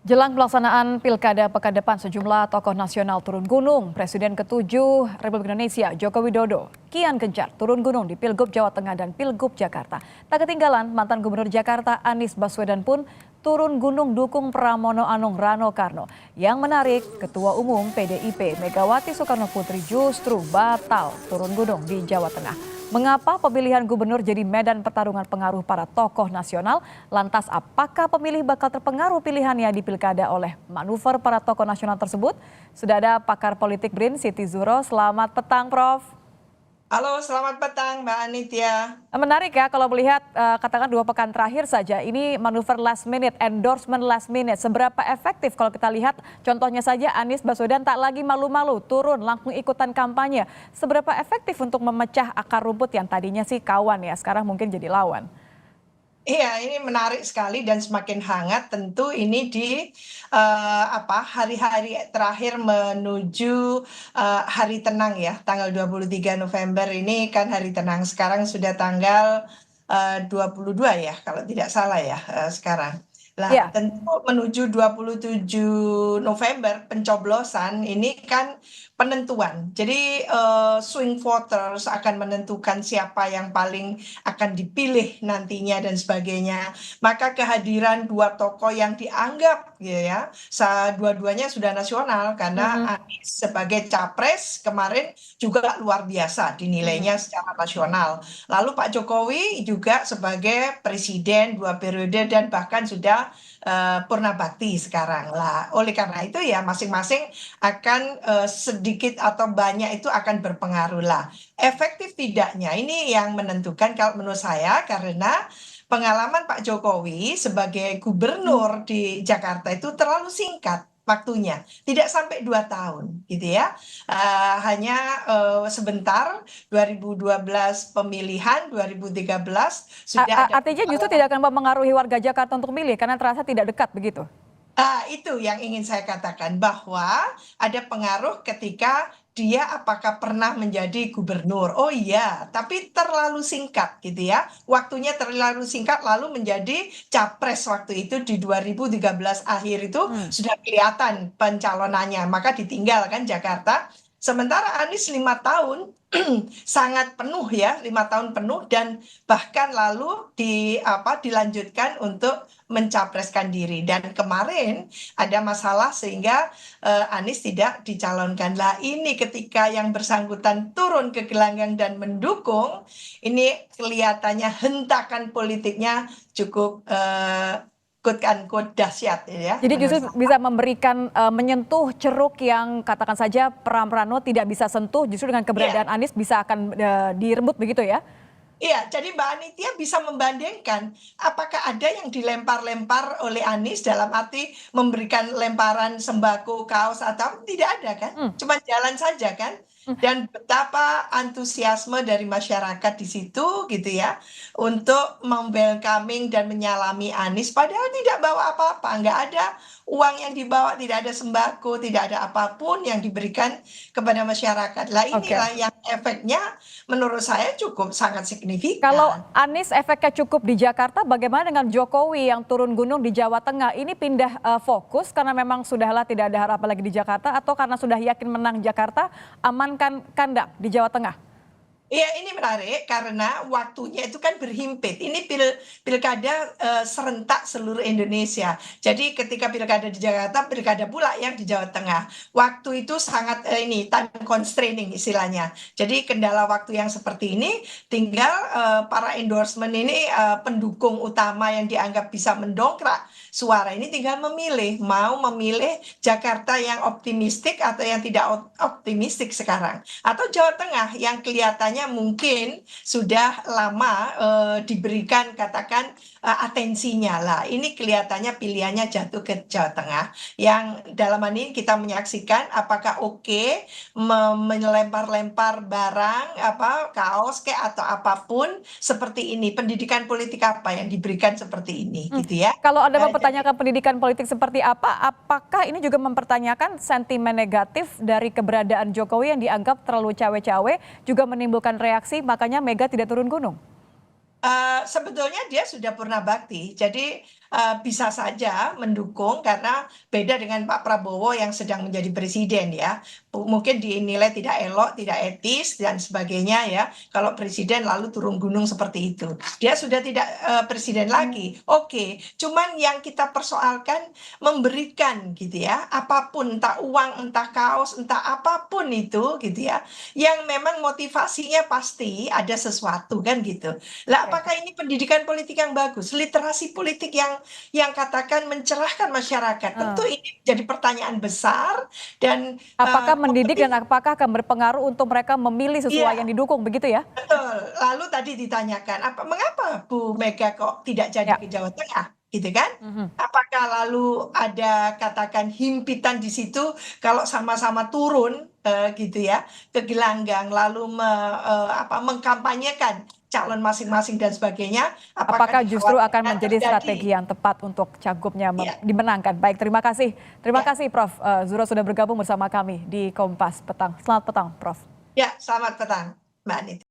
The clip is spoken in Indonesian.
Jelang pelaksanaan Pilkada pekan depan, sejumlah tokoh nasional turun gunung. Presiden ke-7 Republik Indonesia, Joko Widodo, kian gencar turun gunung di Pilgub Jawa Tengah dan Pilgub Jakarta. Tak ketinggalan, mantan Gubernur Jakarta Anies Baswedan pun turun gunung dukung Pramono Anung Rano Karno. Yang menarik, Ketua Umum PDIP Megawati Soekarno Putri justru batal turun gunung di Jawa Tengah. Mengapa pemilihan gubernur jadi medan pertarungan pengaruh para tokoh nasional? Lantas apakah pemilih bakal terpengaruh pilihannya di pilkada oleh manuver para tokoh nasional tersebut? Sudah ada pakar politik BRIN Siti Zuhro. Selamat petang, Prof. Halo, selamat petang Mbak Anitya. Menarik ya kalau melihat katakan 2 pekan terakhir saja ini manuver last minute, endorsement last minute. Seberapa efektif kalau kita lihat contohnya saja Anies Baswedan tak lagi malu-malu turun langsung ikutan kampanye. Seberapa efektif untuk memecah akar rumput yang tadinya sih kawan ya, sekarang mungkin jadi lawan. Iya, ini menarik sekali dan semakin hangat tentu ini di hari-hari terakhir menuju hari tenang ya, tanggal 23 November ini kan hari tenang. Sekarang sudah tanggal 22 ya, kalau tidak salah ya sekarang. Lah, Ya. tentu menuju 27 November pencoblosan ini kan penentuan. Jadi swing voters akan menentukan siapa yang paling akan dipilih nantinya dan sebagainya. Maka kehadiran dua tokoh yang dianggap gitu ya, dua-duanya sudah nasional karena Mhm. Anies sebagai capres kemarin juga luar biasa Mhm. dinilainya secara nasional. Lalu Pak Jokowi juga sebagai presiden 2 periode dan bahkan sudah purna bakti sekarang lah. Oleh karena itu ya masing-masing akan sedikit atau banyak itu akan berpengaruh lah. Efektif tidaknya ini yang menentukan kalau menurut saya karena pengalaman Pak Jokowi sebagai gubernur di Jakarta itu terlalu singkat waktunya, tidak sampai 2 tahun gitu ya. Hanya sebentar, 2012 pemilihan, 2013 sudah ada. Artinya justru tidak akan mempengaruhi warga Jakarta untuk milih karena terasa tidak dekat begitu. Itu yang ingin saya katakan bahwa ada pengaruh ketika dia apakah pernah menjadi gubernur. Oh iya, tapi terlalu singkat gitu ya. Waktunya terlalu singkat lalu menjadi capres waktu itu di 2013 akhir itu Hmm. sudah kelihatan pencalonannya. Maka ditinggalkan Jakarta. Sementara Anies 5 tahun sangat penuh ya, 5 tahun penuh dan bahkan lalu dilanjutkan untuk mencapreskan diri dan kemarin ada masalah sehingga Anies tidak dicalonkan lah ini ketika yang bersangkutan turun ke gelanggang dan mendukung ini kelihatannya hentakan politiknya cukup quote unquote dahsyat ya Jadi menurut justru saya. bisa memberikan menyentuh ceruk yang katakan saja Prano tidak bisa sentuh, justru dengan Iya. keberadaan Anies bisa akan direbut begitu ya? Iya, jadi Mbak Anitia bisa membandingkan apakah ada yang dilempar-lempar oleh Anies dalam arti memberikan lemparan sembako, kaos atau tidak ada kan? Hmm. Cuma jalan saja kan? Hmm. Dan betapa antusiasme dari masyarakat di situ gitu ya untuk welcoming dan menyalami Anies padahal tidak bawa apa-apa, nggak ada uang yang dibawa, tidak ada sembako, tidak ada apapun yang diberikan kepada masyarakat. Lah Oke. inilah yang efeknya menurut saya cukup sangat Kalau signifikan. Anies efeknya cukup di Jakarta, bagaimana dengan Jokowi yang turun gunung di Jawa Tengah? Ini pindah fokus karena memang sudahlah tidak ada harapan lagi di Jakarta atau karena sudah yakin menang Jakarta, amankan kandang di Jawa Tengah? Iya, ini menarik karena waktunya itu kan berhimpit. Ini pilkada serentak seluruh Indonesia. Jadi ketika pilkada di Jakarta, pilkada pula yang di Jawa Tengah. Waktu itu sangat ini time constraining istilahnya. Jadi kendala waktu yang seperti ini, tinggal para endorsement ini pendukung utama yang dianggap bisa mendongkrak suara ini tinggal memilih mau memilih Jakarta yang optimistik atau yang tidak optimistik sekarang. Atau Jawa Tengah yang kelihatannya mungkin sudah lama diberikan katakan atensinya lah. Ini kelihatannya pilihannya jatuh ke Jawa Tengah. Yang dalam hal ini kita menyaksikan apakah oke melempar-lempar barang kaos kayak atau apapun seperti ini. Pendidikan politik apa yang diberikan seperti ini Hmm. gitu ya. Kalau Anda Jadi mempertanyakan pendidikan politik seperti apa, apakah ini juga mempertanyakan sentimen negatif dari keberadaan Jokowi yang dianggap terlalu cawe-cawe juga menimbulkan reaksi, makanya Mega tidak turun gunung? Sebetulnya dia sudah purna bakti. Jadi bisa saja mendukung karena beda dengan Pak Prabowo yang sedang menjadi presiden ya. Mungkin dinilai tidak elok, tidak etis dan sebagainya ya. Kalau presiden lalu turun gunung seperti itu. Dia sudah tidak presiden lagi. Oke, cuman yang kita persoalkan memberikan gitu ya, apapun entah uang, entah kaos, entah apapun itu gitu ya, yang memang motivasinya pasti ada sesuatu kan gitu. Lah Oke. apakah ini pendidikan politik yang bagus, literasi politik yang katakan mencerahkan masyarakat? Tentu Eh, ini jadi pertanyaan besar dan Apakah mendidik dan kompetisi. apakah akan berpengaruh untuk mereka memilih sesuai yang Iya, didukung, begitu ya? betul. Lalu tadi ditanyakan, mengapa Bu Mega kok tidak jadi Ya. ke Jawa Tengah, gitu kan? Mhm. Apakah lalu ada katakan himpitan di situ kalau sama-sama turun gitu ya ke gelanggang lalu mengkampanyekan calon masing-masing dan sebagainya, apakah Apakah justru akan dikhawatirkan menjadi terjadi? strategi yang tepat untuk Cagupnya Ya, dimenangkan? Baik, terima kasih. Terima ya, kasih Prof. Zuro sudah bergabung bersama kami di Kompas Petang. Selamat petang, Prof. ya. Selamat petang, Mbak Anit.